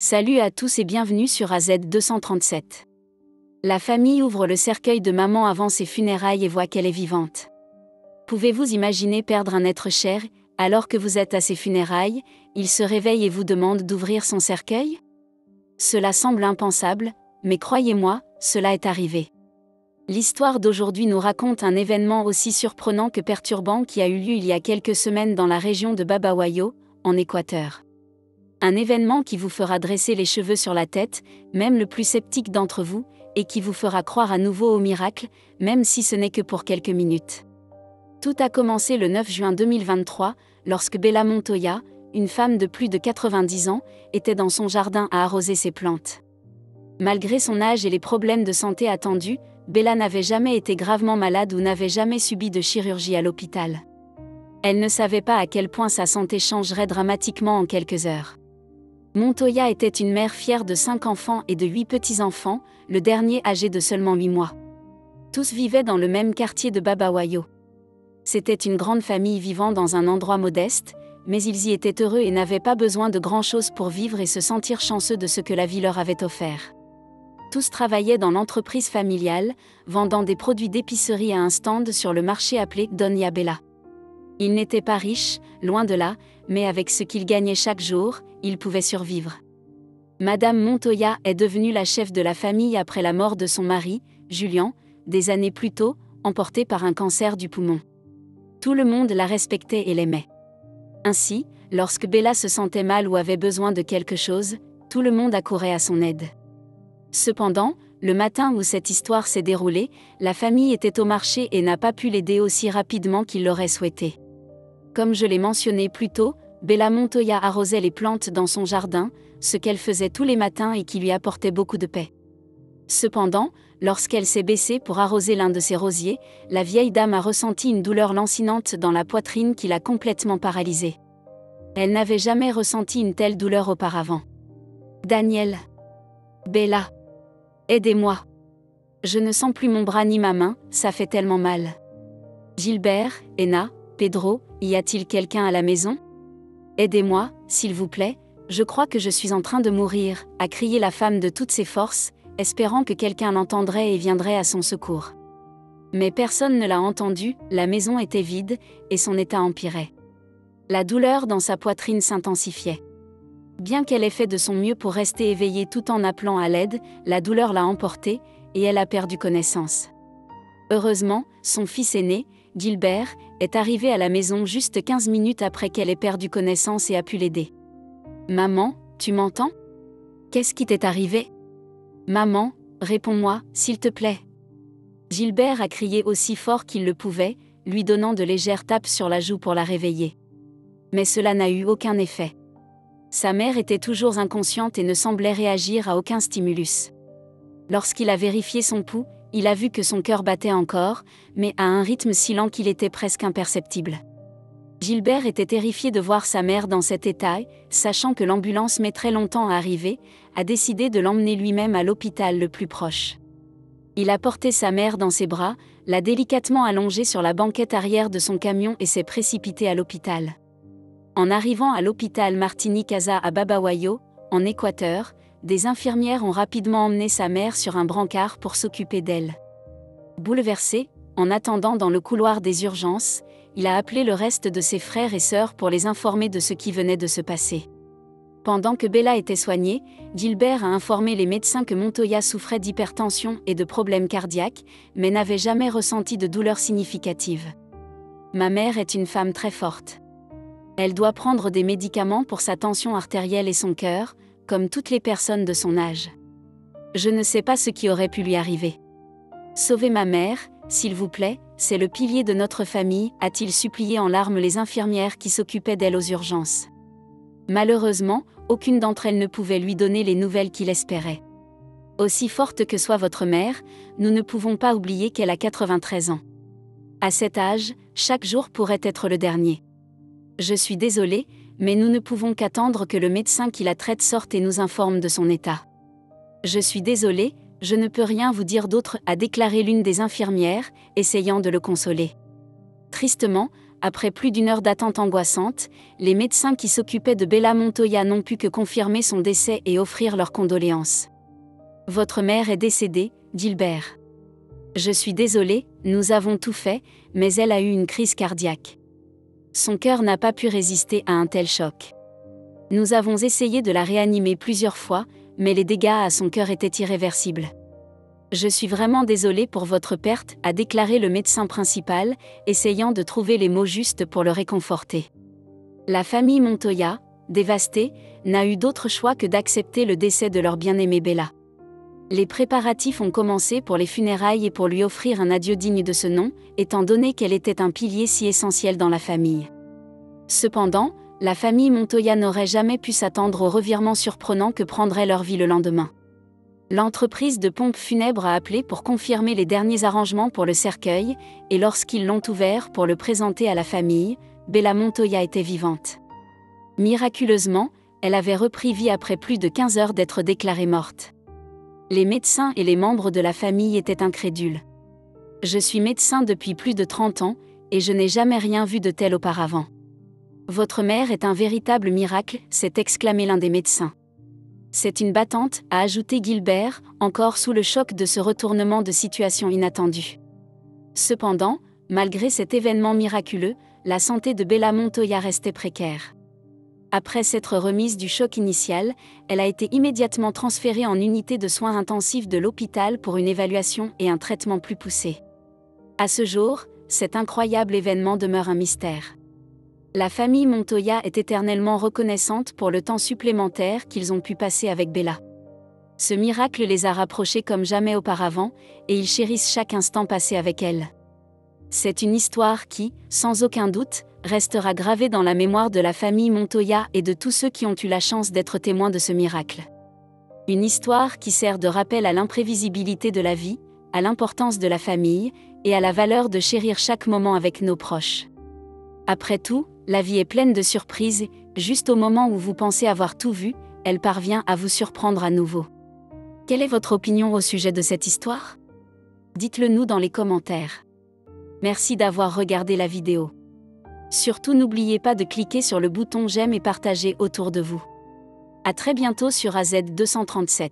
Salut à tous et bienvenue sur AZ237. La famille ouvre le cercueil de maman avant ses funérailles et voit qu'elle est vivante. Pouvez-vous imaginer perdre un être cher, alors que vous êtes à ses funérailles, il se réveille et vous demande d'ouvrir son cercueil? Cela semble impensable, mais croyez-moi, cela est arrivé. L'histoire d'aujourd'hui nous raconte un événement aussi surprenant que perturbant qui a eu lieu il y a quelques semaines dans la région de Babahoyo, en Équateur. Un événement qui vous fera dresser les cheveux sur la tête, même le plus sceptique d'entre vous, et qui vous fera croire à nouveau au miracle, même si ce n'est que pour quelques minutes. Tout a commencé le 9 juin 2023, lorsque Bella Montoya, une femme de plus de 90 ans, était dans son jardin à arroser ses plantes. Malgré son âge et les problèmes de santé attendus, Bella n'avait jamais été gravement malade ou n'avait jamais subi de chirurgie à l'hôpital. Elle ne savait pas à quel point sa santé changerait dramatiquement en quelques heures. Montoya était une mère fière de 5 enfants et de 8 petits-enfants, le dernier âgé de seulement 8 mois. Tous vivaient dans le même quartier de Babahoyo. C'était une grande famille vivant dans un endroit modeste, mais ils y étaient heureux et n'avaient pas besoin de grand-chose pour vivre et se sentir chanceux de ce que la vie leur avait offert. Tous travaillaient dans l'entreprise familiale, vendant des produits d'épicerie à un stand sur le marché appelé Doña Bella. Ils n'étaient pas riches, loin de là, mais avec ce qu'ils gagnaient chaque jour, ils pouvaient survivre. Madame Montoya est devenue la chef de la famille après la mort de son mari, Julian, des années plus tôt, emporté par un cancer du poumon. Tout le monde la respectait et l'aimait. Ainsi, lorsque Bella se sentait mal ou avait besoin de quelque chose, tout le monde accourait à son aide. Cependant, le matin où cette histoire s'est déroulée, la famille était au marché et n'a pas pu l'aider aussi rapidement qu'il l'aurait souhaité. Comme je l'ai mentionné plus tôt, Bella Montoya arrosait les plantes dans son jardin, ce qu'elle faisait tous les matins et qui lui apportait beaucoup de paix. Cependant, lorsqu'elle s'est baissée pour arroser l'un de ses rosiers, la vieille dame a ressenti une douleur lancinante dans la poitrine qui l'a complètement paralysée. Elle n'avait jamais ressenti une telle douleur auparavant. Daniel. Bella. Aidez-moi. Je ne sens plus mon bras ni ma main, ça fait tellement mal. Gilbert, Ena, Pedro, y a-t-il quelqu'un à la maison? Aidez-moi, s'il vous plaît, je crois que je suis en train de mourir, a crié la femme de toutes ses forces, espérant que quelqu'un l'entendrait et viendrait à son secours. Mais personne ne l'a entendu, la maison était vide, et son état empirait. La douleur dans sa poitrine s'intensifiait. Bien qu'elle ait fait de son mieux pour rester éveillée tout en appelant à l'aide, la douleur l'a emportée, et elle a perdu connaissance. Heureusement, son fils aîné, Gilbert, est arrivé à la maison juste 15 minutes après qu'elle ait perdu connaissance et a pu l'aider. « Maman, tu m'entends? Qu'est-ce qui t'est arrivé? Maman, réponds-moi, s'il te plaît. » Gilbert a crié aussi fort qu'il le pouvait, lui donnant de légères tapes sur la joue pour la réveiller. Mais cela n'a eu aucun effet. Sa mère était toujours inconsciente et ne semblait réagir à aucun stimulus. Lorsqu'il a vérifié son pouls, il a vu que son cœur battait encore, mais à un rythme si lent qu'il était presque imperceptible. Gilbert était terrifié de voir sa mère dans cet état et, sachant que l'ambulance mettrait longtemps à arriver, a décidé de l'emmener lui-même à l'hôpital le plus proche. Il a porté sa mère dans ses bras, l'a délicatement allongée sur la banquette arrière de son camion et s'est précipité à l'hôpital. En arrivant à l'hôpital Martini-Casa à Babahoyo, en Équateur, des infirmières ont rapidement emmené sa mère sur un brancard pour s'occuper d'elle. Bouleversé, en attendant dans le couloir des urgences, il a appelé le reste de ses frères et sœurs pour les informer de ce qui venait de se passer. Pendant que Bella était soignée, Gilbert a informé les médecins que Montoya souffrait d'hypertension et de problèmes cardiaques, mais n'avait jamais ressenti de douleur significative. « Ma mère est une femme très forte. Elle doit prendre des médicaments pour sa tension artérielle et son cœur, comme toutes les personnes de son âge. Je ne sais pas ce qui aurait pu lui arriver. Sauvez ma mère, s'il vous plaît, c'est le pilier de notre famille, a-t-il supplié en larmes les infirmières qui s'occupaient d'elle aux urgences. Malheureusement, aucune d'entre elles ne pouvait lui donner les nouvelles qu'il espérait. Aussi forte que soit votre mère, nous ne pouvons pas oublier qu'elle a 93 ans. À cet âge, chaque jour pourrait être le dernier. Je suis désolée, mais nous ne pouvons qu'attendre que le médecin qui la traite sorte et nous informe de son état. Je suis désolée, je ne peux rien vous dire d'autre, a déclaré l'une des infirmières, essayant de le consoler. Tristement, après plus d'une heure d'attente angoissante, les médecins qui s'occupaient de Bella Montoya n'ont pu que confirmer son décès et offrir leurs condoléances. Votre mère est décédée, Gilbert. Je suis désolé, nous avons tout fait, mais elle a eu une crise cardiaque. Son cœur n'a pas pu résister à un tel choc. Nous avons essayé de la réanimer plusieurs fois, mais les dégâts à son cœur étaient irréversibles. Je suis vraiment désolé pour votre perte, a déclaré le médecin principal, essayant de trouver les mots justes pour le réconforter. La famille Montoya, dévastée, n'a eu d'autre choix que d'accepter le décès de leur bien-aimée Bella. Les préparatifs ont commencé pour les funérailles et pour lui offrir un adieu digne de ce nom, étant donné qu'elle était un pilier si essentiel dans la famille. Cependant, la famille Montoya n'aurait jamais pu s'attendre au revirement surprenant que prendrait leur vie le lendemain. L'entreprise de pompes funèbres a appelé pour confirmer les derniers arrangements pour le cercueil, et lorsqu'ils l'ont ouvert pour le présenter à la famille, Bella Montoya était vivante. Miraculeusement, elle avait repris vie après plus de 15 heures d'être déclarée morte. Les médecins et les membres de la famille étaient incrédules. Je suis médecin depuis plus de 30 ans, et je n'ai jamais rien vu de tel auparavant. Votre mère est un véritable miracle, s'est exclamé l'un des médecins. C'est une battante, a ajouté Gilbert, encore sous le choc de ce retournement de situation inattendu. Cependant, malgré cet événement miraculeux, la santé de Bella Montoya restait précaire. Après s'être remise du choc initial, elle a été immédiatement transférée en unité de soins intensifs de l'hôpital pour une évaluation et un traitement plus poussé. À ce jour, cet incroyable événement demeure un mystère. La famille Montoya est éternellement reconnaissante pour le temps supplémentaire qu'ils ont pu passer avec Bella. Ce miracle les a rapprochés comme jamais auparavant, et ils chérissent chaque instant passé avec elle. C'est une histoire qui, sans aucun doute, restera gravée dans la mémoire de la famille Montoya et de tous ceux qui ont eu la chance d'être témoins de ce miracle. Une histoire qui sert de rappel à l'imprévisibilité de la vie, à l'importance de la famille, et à la valeur de chérir chaque moment avec nos proches. Après tout, la vie est pleine de surprises, et, juste au moment où vous pensez avoir tout vu, elle parvient à vous surprendre à nouveau. Quelle est votre opinion au sujet de cette histoire? Dites-le nous dans les commentaires. Merci d'avoir regardé la vidéo. Surtout n'oubliez pas de cliquer sur le bouton j'aime et partager autour de vous. À très bientôt sur AZ237.